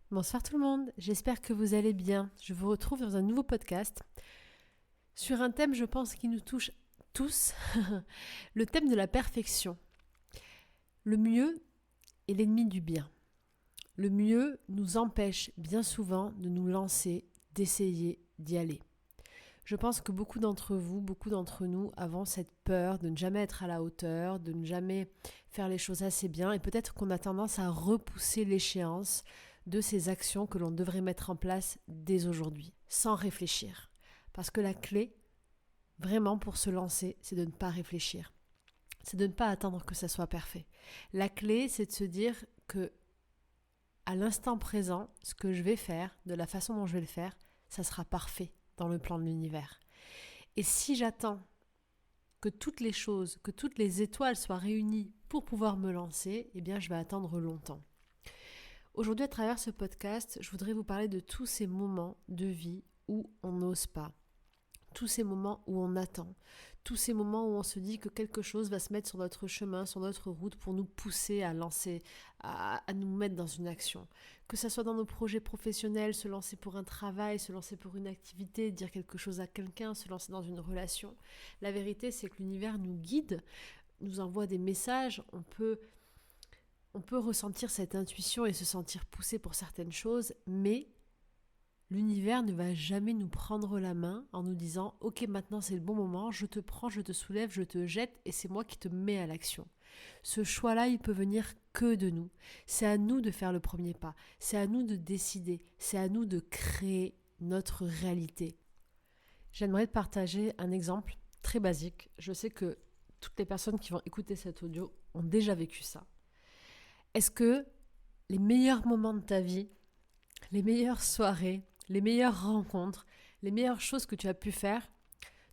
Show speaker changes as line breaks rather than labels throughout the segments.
Bonsoir tout le monde, j'espère que vous allez bien. Je vous retrouve dans un nouveau podcast sur un thème, je pense, qui nous touche tous, le thème de la perfection. Le mieux est l'ennemi du bien. Le mieux nous empêche bien souvent de nous lancer, d'essayer d'y aller. Je pense que beaucoup d'entre vous, beaucoup d'entre nous avons cette peur de ne jamais être à la hauteur, de ne jamais faire les choses assez bien et peut-être qu'on a tendance à repousser l'échéance de ces actions que l'on devrait mettre en place dès aujourd'hui, sans réfléchir. Parce que la clé, vraiment pour se lancer, c'est de ne pas réfléchir. C'est de ne pas attendre que ça soit parfait. La clé, c'est de se dire que à l'instant présent, ce que je vais faire, de la façon dont je vais le faire, ça sera parfait dans le plan de l'univers. Et si j'attends que toutes les choses, que toutes les étoiles soient réunies pour pouvoir me lancer, eh bien je vais attendre longtemps. Aujourd'hui, à travers ce podcast, je voudrais vous parler de tous ces moments de vie où on n'ose pas, tous ces moments où on attend, tous ces moments où on se dit que quelque chose va se mettre sur notre chemin, sur notre route pour nous pousser à lancer, à nous mettre dans une action. Que ce soit dans nos projets professionnels, se lancer pour un travail, se lancer pour une activité, dire quelque chose à quelqu'un, se lancer dans une relation. La vérité, c'est que l'univers nous guide, nous envoie des messages, on peut ressentir cette intuition et se sentir poussé pour certaines choses, mais l'univers ne va jamais nous prendre la main en nous disant « Ok, maintenant c'est le bon moment, je te prends, je te soulève, je te jette et c'est moi qui te mets à l'action. » Ce choix-là, il peut venir que de nous. C'est à nous de faire le premier pas, c'est à nous de décider, c'est à nous de créer notre réalité. J'aimerais te partager un exemple très basique. Je sais que toutes les personnes qui vont écouter cet audio ont déjà vécu ça. Est-ce que les meilleurs moments de ta vie, les meilleures soirées, les meilleures rencontres, les meilleures choses que tu as pu faire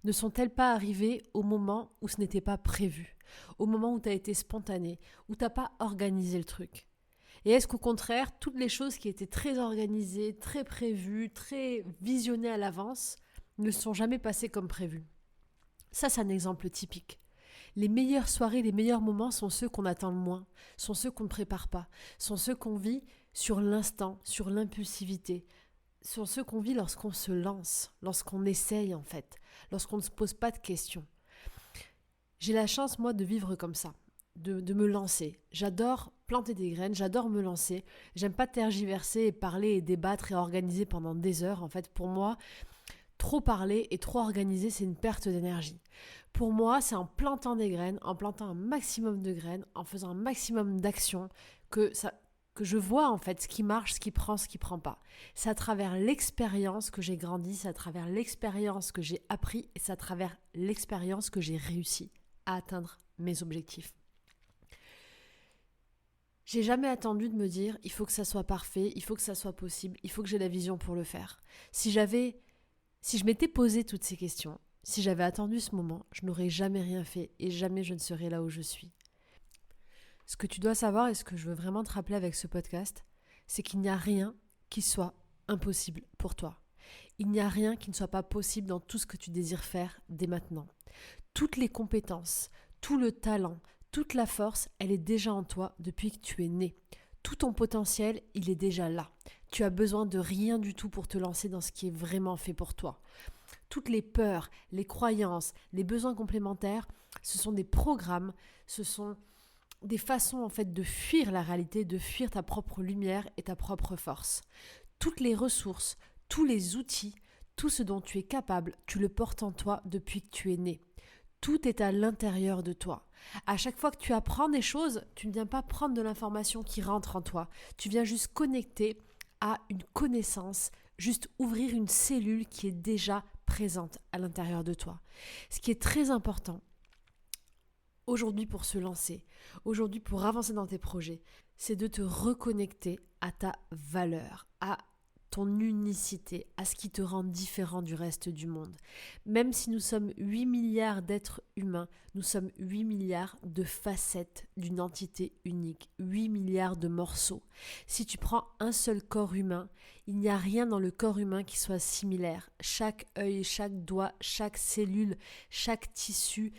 ne sont-elles pas arrivées au moment où ce n'était pas prévu, au moment où tu as été spontané, où tu n'as pas organisé le truc? Et est-ce qu'au contraire, toutes les choses qui étaient très organisées, très prévues, très visionnées à l'avance, ne sont jamais passées comme prévu? Ça, c'est un exemple typique. Les meilleures soirées, les meilleurs moments sont ceux qu'on attend le moins, sont ceux qu'on ne prépare pas, sont ceux qu'on vit sur l'instant, sur l'impulsivité, sont ceux qu'on vit lorsqu'on se lance, lorsqu'on essaye en fait, lorsqu'on ne se pose pas de questions. J'ai la chance, moi, de vivre comme ça, de me lancer. J'adore planter des graines, j'adore me lancer. J'aime pas tergiverser et parler et débattre et organiser pendant des heures. En fait, pour moi, trop parler et trop organiser, c'est une perte d'énergie. Pour moi, c'est en plantant des graines, en plantant un maximum de graines, en faisant un maximum d'actions que je vois en fait ce qui marche, ce qui prend pas. C'est à travers l'expérience que j'ai grandi, c'est à travers l'expérience que j'ai appris et c'est à travers l'expérience que j'ai réussi à atteindre mes objectifs. J'ai jamais attendu de me dire il faut que ça soit parfait, il faut que ça soit possible, il faut que j'ai la vision pour le faire. Si je m'étais posé toutes ces questions, si j'avais attendu ce moment, je n'aurais jamais rien fait et jamais je ne serais là où je suis. Ce que tu dois savoir et ce que je veux vraiment te rappeler avec ce podcast, c'est qu'il n'y a rien qui soit impossible pour toi. Il n'y a rien qui ne soit pas possible dans tout ce que tu désires faire dès maintenant. Toutes les compétences, tout le talent, toute la force, elle est déjà en toi depuis que tu es né. Tout ton potentiel, il est déjà là. Tu as besoin de rien du tout pour te lancer dans ce qui est vraiment fait pour toi. Toutes les peurs, les croyances, les besoins complémentaires, ce sont des programmes, ce sont des façons en fait de fuir la réalité, de fuir ta propre lumière et ta propre force. Toutes les ressources, tous les outils, tout ce dont tu es capable, tu le portes en toi depuis que tu es né. Tout est à l'intérieur de toi. À chaque fois que tu apprends des choses, tu ne viens pas prendre de l'information qui rentre en toi. Tu viens juste connecter à une connaissance, juste ouvrir une cellule qui est déjà présente à l'intérieur de toi. Ce qui est très important aujourd'hui pour se lancer, aujourd'hui pour avancer dans tes projets, c'est de te reconnecter à ta valeur, à ton unicité, à ce qui te rend différent du reste du monde. Même si nous sommes 8 milliards d'êtres humains, nous sommes 8 milliards de facettes d'une entité unique, 8 milliards de morceaux. Si tu prends un seul corps humain, Il n'y a rien dans le corps humain qui soit similaire. Chaque œil, chaque doigt, chaque cellule, chaque tissu,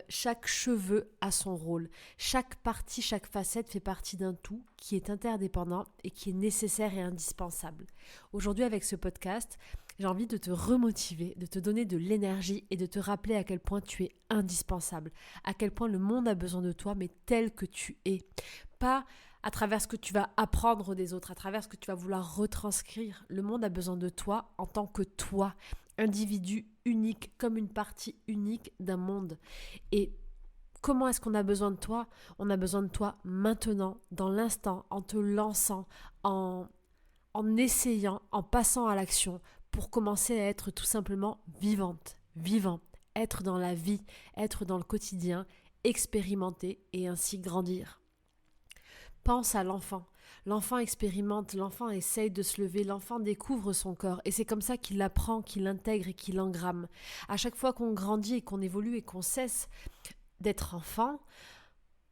chaque cheveu a son rôle. Chaque partie, chaque facette fait partie d'un tout qui est interdépendant et qui est nécessaire et indispensable. Aujourd'hui, avec ce podcast, j'ai envie de te remotiver, de te donner de l'énergie et de te rappeler à quel point tu es indispensable, à quel point le monde a besoin de toi, mais tel que tu es. Pas à travers ce que tu vas apprendre des autres, à travers ce que tu vas vouloir retranscrire. Le monde a besoin de toi en tant que toi, individu unique, comme une partie unique d'un monde. Et comment est-ce qu'on a besoin de toi ? On a besoin de toi maintenant, dans l'instant, en te lançant, en essayant, en passant à l'action, pour commencer à être tout simplement vivante, vivant, être dans la vie, être dans le quotidien, expérimenter et ainsi grandir. Pense à l'enfant. L'enfant expérimente, l'enfant essaye de se lever, l'enfant découvre son corps et c'est comme ça qu'il apprend, qu'il l'intègre et qu'il l'engramme. À chaque fois qu'on grandit et qu'on évolue et qu'on cesse d'être enfant,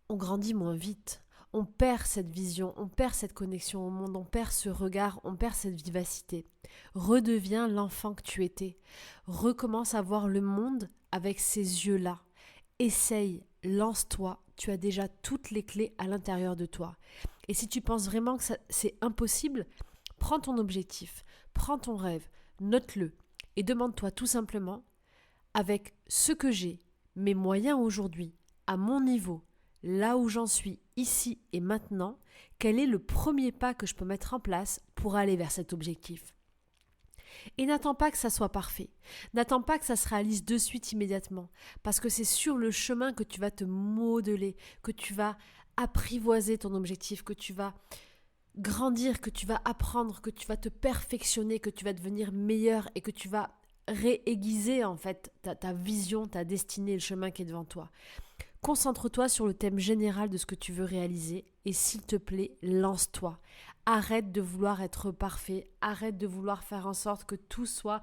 on grandit moins vite. On perd cette vision, on perd cette connexion au monde, on perd ce regard, on perd cette vivacité. Redeviens l'enfant que tu étais. Recommence à voir le monde avec ces yeux-là. Essaye, lance-toi, tu as déjà toutes les clés à l'intérieur de toi. Et si tu penses vraiment que c'est impossible, prends ton objectif, prends ton rêve, note-le et demande-toi tout simplement, avec ce que j'ai, mes moyens aujourd'hui, à mon niveau, là où j'en suis, ici et maintenant, quel est le premier pas que je peux mettre en place pour aller vers cet objectif ? Et n'attends pas que ça soit parfait. N'attends pas que ça se réalise de suite immédiatement. Parce que c'est sur le chemin que tu vas te modeler, que tu vas apprivoiser ton objectif, que tu vas grandir, que tu vas apprendre, que tu vas te perfectionner, que tu vas devenir meilleur et que tu vas réaiguiser en fait ta vision, ta destinée, le chemin qui est devant toi. Concentre-toi sur le thème général de ce que tu veux réaliser et s'il te plaît, lance-toi. Arrête de vouloir être parfait, arrête de vouloir faire en sorte que tout soit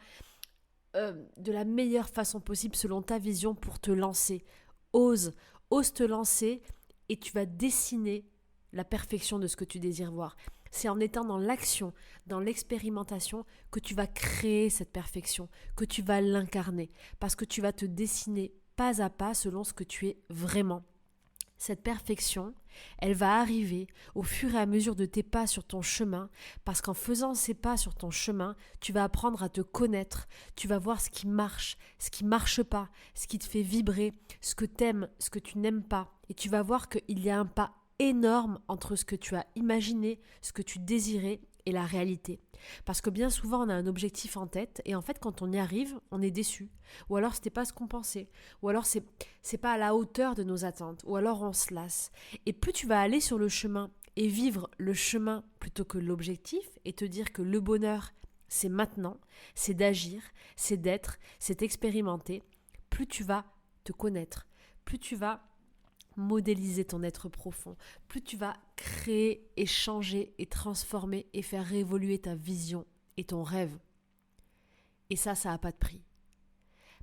de la meilleure façon possible selon ta vision pour te lancer. Ose te lancer et tu vas dessiner la perfection de ce que tu désires voir. C'est en étant dans l'action, dans l'expérimentation que tu vas créer cette perfection, que tu vas l'incarner parce que tu vas te dessiner pas à pas selon ce que tu es vraiment. Cette perfection, elle va arriver au fur et à mesure de tes pas sur ton chemin, parce qu'en faisant ces pas sur ton chemin, tu vas apprendre à te connaître, tu vas voir ce qui marche pas, ce qui te fait vibrer, ce que t'aimes, ce que tu n'aimes pas, et tu vas voir qu'il y a un pas énorme entre ce que tu as imaginé, ce que tu désirais et la réalité. Parce que bien souvent on a un objectif en tête et en fait quand on y arrive, on est déçu. Ou alors c'était pas ce qu'on pensait. Ou alors c'est pas à la hauteur de nos attentes. Ou alors on se lasse. Et plus tu vas aller sur le chemin et vivre le chemin plutôt que l'objectif et te dire que le bonheur c'est maintenant, c'est d'agir, c'est d'être, c'est expérimenter, plus tu vas te connaître, plus tu vas modéliser ton être profond, plus tu vas créer et changer et transformer et faire évoluer ta vision et ton rêve. Et ça n'a pas de prix.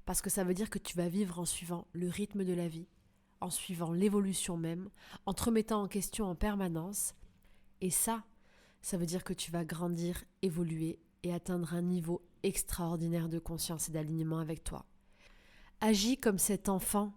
Parce que ça veut dire que tu vas vivre en suivant le rythme de la vie, en suivant l'évolution même, en te remettant en question en permanence. Et ça veut dire que tu vas grandir, évoluer et atteindre un niveau extraordinaire de conscience et d'alignement avec toi. Agis comme cet enfant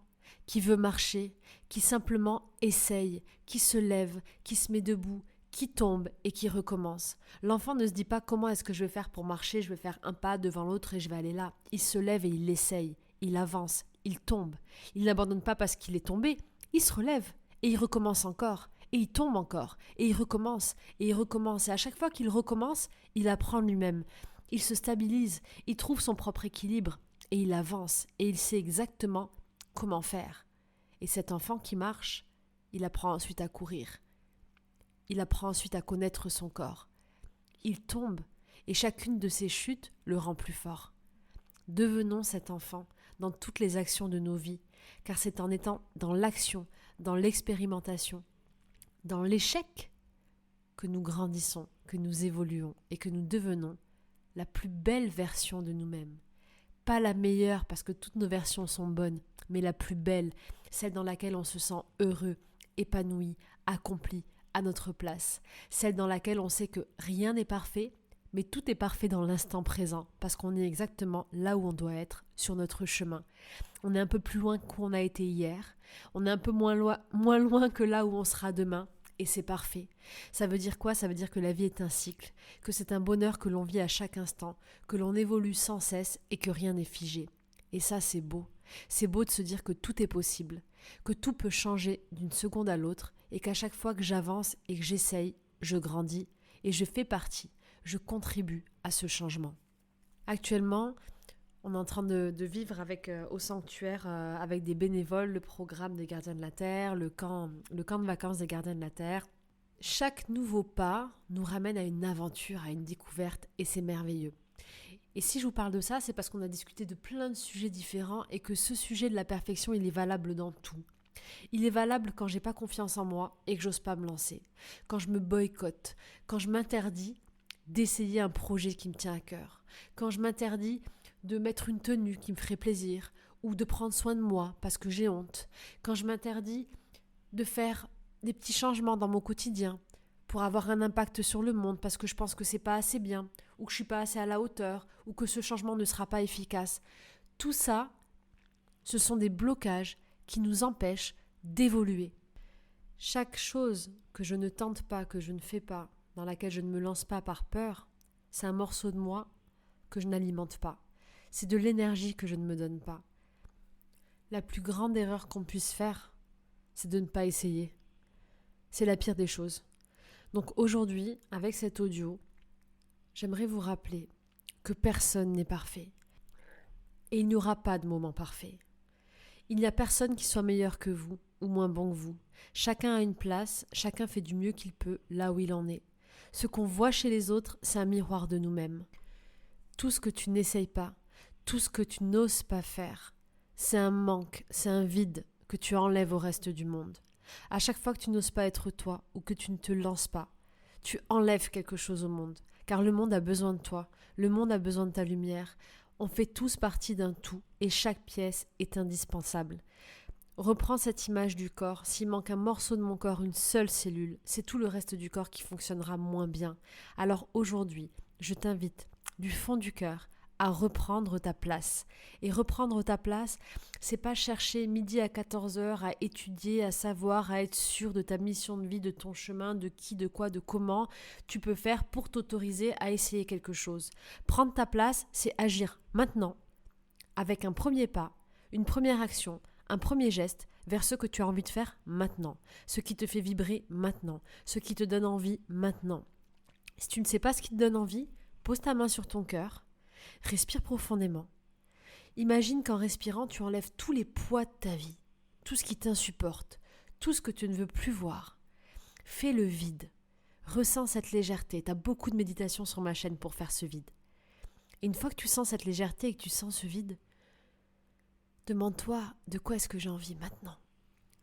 qui veut marcher, qui simplement essaye, qui se lève, qui se met debout, qui tombe et qui recommence. L'enfant ne se dit pas comment est-ce que je vais faire pour marcher, je vais faire un pas devant l'autre et je vais aller là. Il se lève et il essaye, il avance, il tombe. Il n'abandonne pas parce qu'il est tombé, il se relève et il recommence encore. Et il tombe encore, et il recommence, et il recommence. Et à chaque fois qu'il recommence, il apprend lui-même. Il se stabilise, il trouve son propre équilibre, et il avance, et il sait exactement comment faire. Et cet enfant qui marche, il apprend ensuite à courir. Il apprend ensuite à connaître son corps. Il tombe, et chacune de ses chutes le rend plus fort. Devenons cet enfant dans toutes les actions de nos vies, car c'est en étant dans l'action, dans l'expérimentation, dans l'échec, que nous grandissons, que nous évoluons et que nous devenons la plus belle version de nous-mêmes. Pas la meilleure parce que toutes nos versions sont bonnes, mais la plus belle, celle dans laquelle on se sent heureux, épanoui, accompli, à notre place. Celle dans laquelle on sait que rien n'est parfait, Mais tout est parfait dans l'instant présent, parce qu'on est exactement là où on doit être, sur notre chemin. On est un peu plus loin qu'on a été hier, on est un peu moins loin que là où on sera demain, et c'est parfait. Ça veut dire quoi? Ça veut dire que la vie est un cycle, que c'est un bonheur que l'on vit à chaque instant, que l'on évolue sans cesse et que rien n'est figé. Et ça, c'est beau. C'est beau de se dire que tout est possible, que tout peut changer d'une seconde à l'autre, et qu'à chaque fois que j'avance et que j'essaye, je grandis, et je fais partie. Je contribue à ce changement. Actuellement, on est en train de vivre au sanctuaire avec des bénévoles le programme des Gardiens de la Terre, le camp de vacances des Gardiens de la Terre. Chaque nouveau pas nous ramène à une aventure, à une découverte, et c'est merveilleux. Et si je vous parle de ça, c'est parce qu'on a discuté de plein de sujets différents et que ce sujet de la perfection, il est valable dans tout. Il est valable quand j'ai pas confiance en moi et que j'ose pas me lancer, quand je me boycotte, quand je m'interdis d'essayer un projet qui me tient à cœur, quand je m'interdis de mettre une tenue qui me ferait plaisir ou de prendre soin de moi parce que j'ai honte, quand je m'interdis de faire des petits changements dans mon quotidien pour avoir un impact sur le monde parce que je pense que c'est pas assez bien ou que je suis pas assez à la hauteur ou que ce changement ne sera pas efficace. Tout ça, ce sont des blocages qui nous empêchent d'évoluer. Chaque chose que je ne tente pas, que je ne fais pas, dans laquelle je ne me lance pas par peur, c'est un morceau de moi que je n'alimente pas. C'est de l'énergie que je ne me donne pas. La plus grande erreur qu'on puisse faire, c'est de ne pas essayer. C'est la pire des choses. Donc aujourd'hui, avec cet audio, j'aimerais vous rappeler que personne n'est parfait. Et il n'y aura pas de moment parfait. Il n'y a personne qui soit meilleur que vous ou moins bon que vous. Chacun a une place, chacun fait du mieux qu'il peut là où il en est. Ce qu'on voit chez les autres, c'est un miroir de nous-mêmes. Tout ce que tu n'essayes pas, tout ce que tu n'oses pas faire, c'est un manque, c'est un vide que tu enlèves au reste du monde. À chaque fois que tu n'oses pas être toi ou que tu ne te lances pas, tu enlèves quelque chose au monde. Car le monde a besoin de toi, le monde a besoin de ta lumière. On fait tous partie d'un tout et chaque pièce est indispensable. Reprends cette image du corps. S'il manque un morceau de mon corps, une seule cellule, c'est tout le reste du corps qui fonctionnera moins bien. Alors aujourd'hui, je t'invite du fond du cœur à reprendre ta place. Et reprendre ta place, c'est pas chercher midi à 14h à étudier, à savoir, à être sûr de ta mission de vie, de ton chemin, de qui, de quoi, de comment tu peux faire pour t'autoriser à essayer quelque chose. Prendre ta place, c'est agir maintenant, avec un premier pas, une première action, un premier geste vers ce que tu as envie de faire maintenant, ce qui te fait vibrer maintenant, ce qui te donne envie maintenant. Si tu ne sais pas ce qui te donne envie, pose ta main sur ton cœur, respire profondément. Imagine qu'en respirant, tu enlèves tous les poids de ta vie, tout ce qui t'insupporte, tout ce que tu ne veux plus voir. Fais le vide. Ressens cette légèreté. Tu as beaucoup de méditations sur ma chaîne pour faire ce vide. Et une fois que tu sens cette légèreté et que tu sens ce vide, demande-toi de quoi est-ce que j'ai envie maintenant.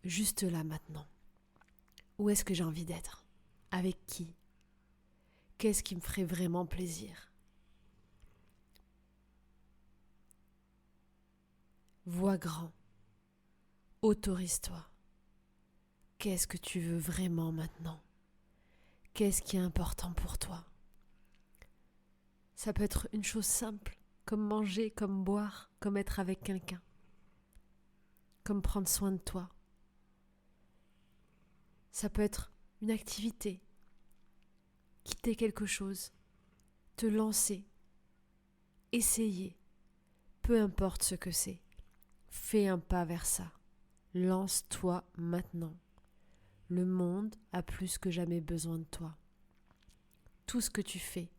Juste là maintenant. Où est-ce que j'ai envie d'être? Avec qui? Qu'est-ce qui me ferait vraiment plaisir? Vois grand. Autorise-toi. Qu'est-ce que tu veux vraiment maintenant? Qu'est-ce qui est important pour toi? Ça peut être une chose simple, comme manger, comme boire, comme être avec quelqu'un, comme prendre soin de toi. Ça peut être une activité, quitter quelque chose, te lancer, essayer, peu importe ce que c'est. Fais un pas vers ça. Lance-toi maintenant. Le monde a plus que jamais besoin de toi. Tout ce que tu fais,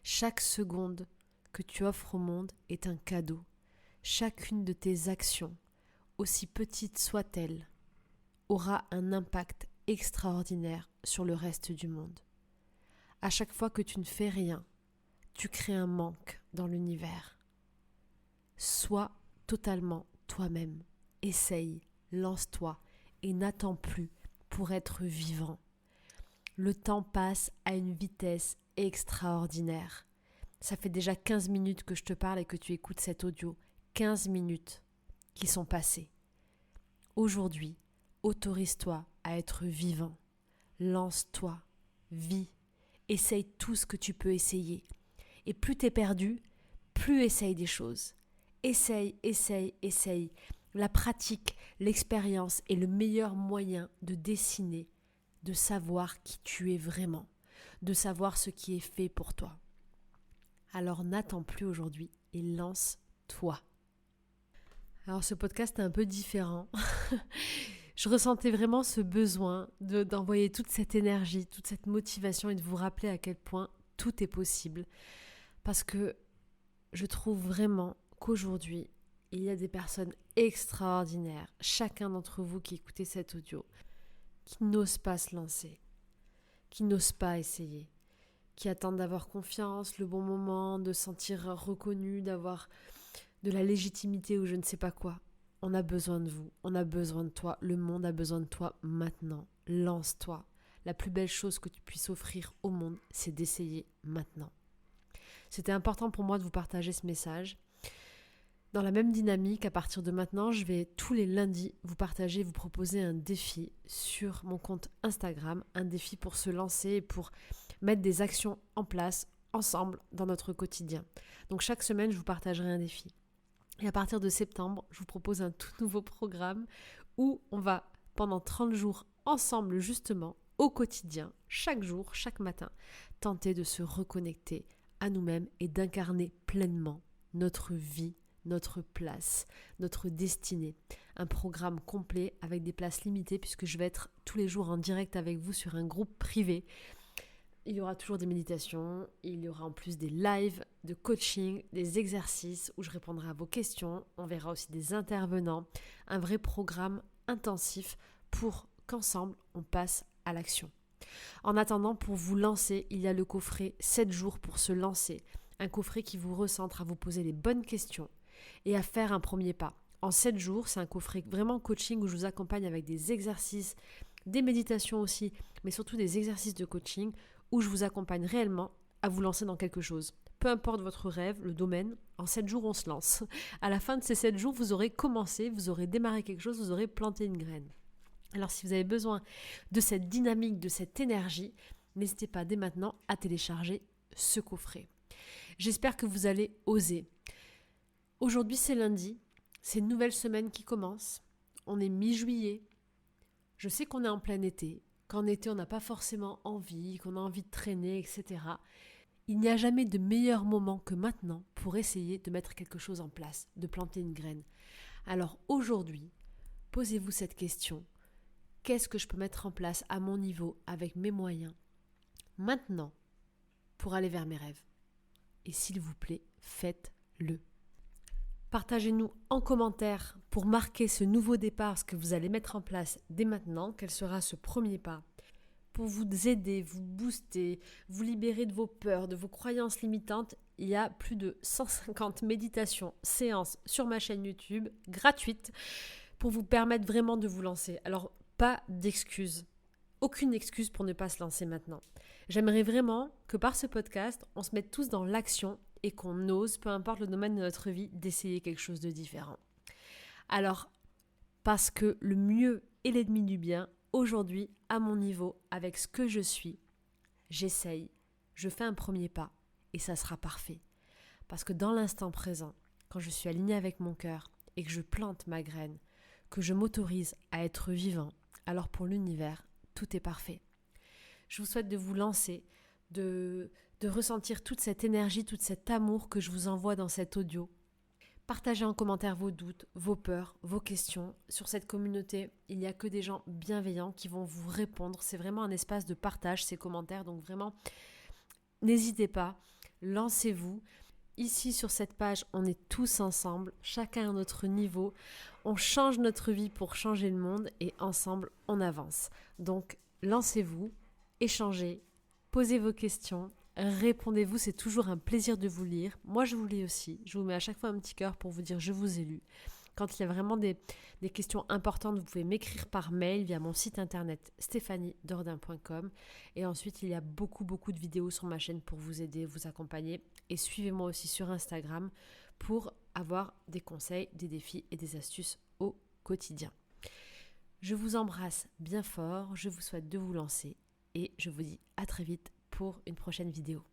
chaque seconde que tu offres au monde est un cadeau. Chacune de tes actions, aussi petite soit-elle, aura un impact extraordinaire sur le reste du monde. À chaque fois que tu ne fais rien, tu crées un manque dans l'univers. Sois totalement toi-même. Essaye, lance-toi et n'attends plus pour être vivant. Le temps passe à une vitesse extraordinaire. Ça fait déjà 15 minutes que je te parle et que tu écoutes cet audio. 15 minutes qui sont passées. Aujourd'hui, autorise-toi à être vivant. Lance-toi, vis, essaye tout ce que tu peux essayer. Et plus t'es perdu, plus essaye des choses. Essaye. La pratique, l'expérience est le meilleur moyen de dessiner, de savoir qui tu es vraiment, de savoir ce qui est fait pour toi. Alors n'attends plus aujourd'hui et lance-toi. Alors ce podcast est un peu différent. Je ressentais vraiment ce besoin d'envoyer toute cette énergie, toute cette motivation et de vous rappeler à quel point tout est possible. Parce que je trouve vraiment qu'aujourd'hui, il y a des personnes extraordinaires, chacun d'entre vous qui écoutez cet audio, qui n'osent pas se lancer, qui n'osent pas essayer, qui attendent d'avoir confiance, le bon moment, de se sentir reconnu, d'avoir de la légitimité ou je ne sais pas quoi. On a besoin de vous, on a besoin de toi, le monde a besoin de toi maintenant. Lance-toi. La plus belle chose que tu puisses offrir au monde, c'est d'essayer maintenant. C'était important pour moi de vous partager ce message. Dans la même dynamique, à partir de maintenant, je vais tous les lundis vous partager, vous proposer un défi sur mon compte Instagram, un défi pour se lancer et pour mettre des actions en place ensemble dans notre quotidien. Donc chaque semaine, je vous partagerai un défi. Et à partir de septembre, je vous propose un tout nouveau programme où on va, pendant 30 jours, ensemble justement, au quotidien, chaque jour, chaque matin, tenter de se reconnecter à nous-mêmes et d'incarner pleinement notre vie, notre place, notre destinée. Un programme complet avec des places limitées puisque je vais être tous les jours en direct avec vous sur un groupe privé. Il y aura toujours des méditations, il y aura en plus des lives de coaching, des exercices où je répondrai à vos questions. On verra aussi des intervenants, un vrai programme intensif pour qu'ensemble on passe à l'action. En attendant, pour vous lancer, il y a le coffret 7 jours pour se lancer. Un coffret qui vous recentre à vous poser les bonnes questions et à faire un premier pas. En 7 jours, c'est un coffret vraiment coaching où je vous accompagne avec des exercices, des méditations aussi, mais surtout des exercices de coaching où je vous accompagne réellement à vous lancer dans quelque chose. Peu importe votre rêve, le domaine, en 7 jours, on se lance. À la fin de ces 7 jours, vous aurez commencé, vous aurez démarré quelque chose, vous aurez planté une graine. Alors si vous avez besoin de cette dynamique, de cette énergie, n'hésitez pas dès maintenant à télécharger ce coffret. J'espère que vous allez oser. Aujourd'hui, c'est lundi, c'est une nouvelle semaine qui commence. On est mi-juillet. Je sais qu'on est en plein été, qu'en été, on n'a pas forcément envie, qu'on a envie de traîner, etc. Il n'y a jamais de meilleur moment que maintenant pour essayer de mettre quelque chose en place, de planter une graine. Alors aujourd'hui, posez-vous cette question. Qu'est-ce que je peux mettre en place à mon niveau, avec mes moyens, maintenant, pour aller vers mes rêves? Et s'il vous plaît, faites-le. Partagez-nous en commentaire pour marquer ce nouveau départ, ce que vous allez mettre en place dès maintenant, quel sera ce premier pas pour vous aider, vous booster, vous libérer de vos peurs, de vos croyances limitantes. Il y a plus de 150 méditations, séances sur ma chaîne YouTube, gratuites, pour vous permettre vraiment de vous lancer. Alors, pas d'excuses. Aucune excuse pour ne pas se lancer maintenant. J'aimerais vraiment que par ce podcast, on se mette tous dans l'action et qu'on ose, peu importe le domaine de notre vie, d'essayer quelque chose de différent. Alors, parce que le mieux est l'ennemi du bien, aujourd'hui, à mon niveau, avec ce que je suis, j'essaye, je fais un premier pas et ça sera parfait. Parce que dans l'instant présent, quand je suis alignée avec mon cœur et que je plante ma graine, que je m'autorise à être vivant, alors pour l'univers, tout est parfait. Je vous souhaite de vous lancer, de ressentir toute cette énergie, tout cet amour que je vous envoie dans cet audio. Partagez en commentaire vos doutes, vos peurs, vos questions. Sur cette communauté, il n'y a que des gens bienveillants qui vont vous répondre. C'est vraiment un espace de partage, ces commentaires. Donc vraiment, n'hésitez pas, lancez-vous. Ici, sur cette page, on est tous ensemble, chacun à notre niveau. On change notre vie pour changer le monde et ensemble, on avance. Donc, lancez-vous, échangez, posez vos questions, répondez-vous. C'est toujours un plaisir de vous lire. Moi, je vous lis aussi. Je vous mets à chaque fois un petit cœur pour vous dire « je vous ai lu ». Quand il y a vraiment des questions importantes, vous pouvez m'écrire par mail via mon site internet stephaniedordain.com. Et ensuite, il y a beaucoup de vidéos sur ma chaîne pour vous aider, vous accompagner. Et suivez-moi aussi sur Instagram pour avoir des conseils, des défis et des astuces au quotidien. Je vous embrasse bien fort, je vous souhaite de vous lancer et je vous dis à très vite pour une prochaine vidéo.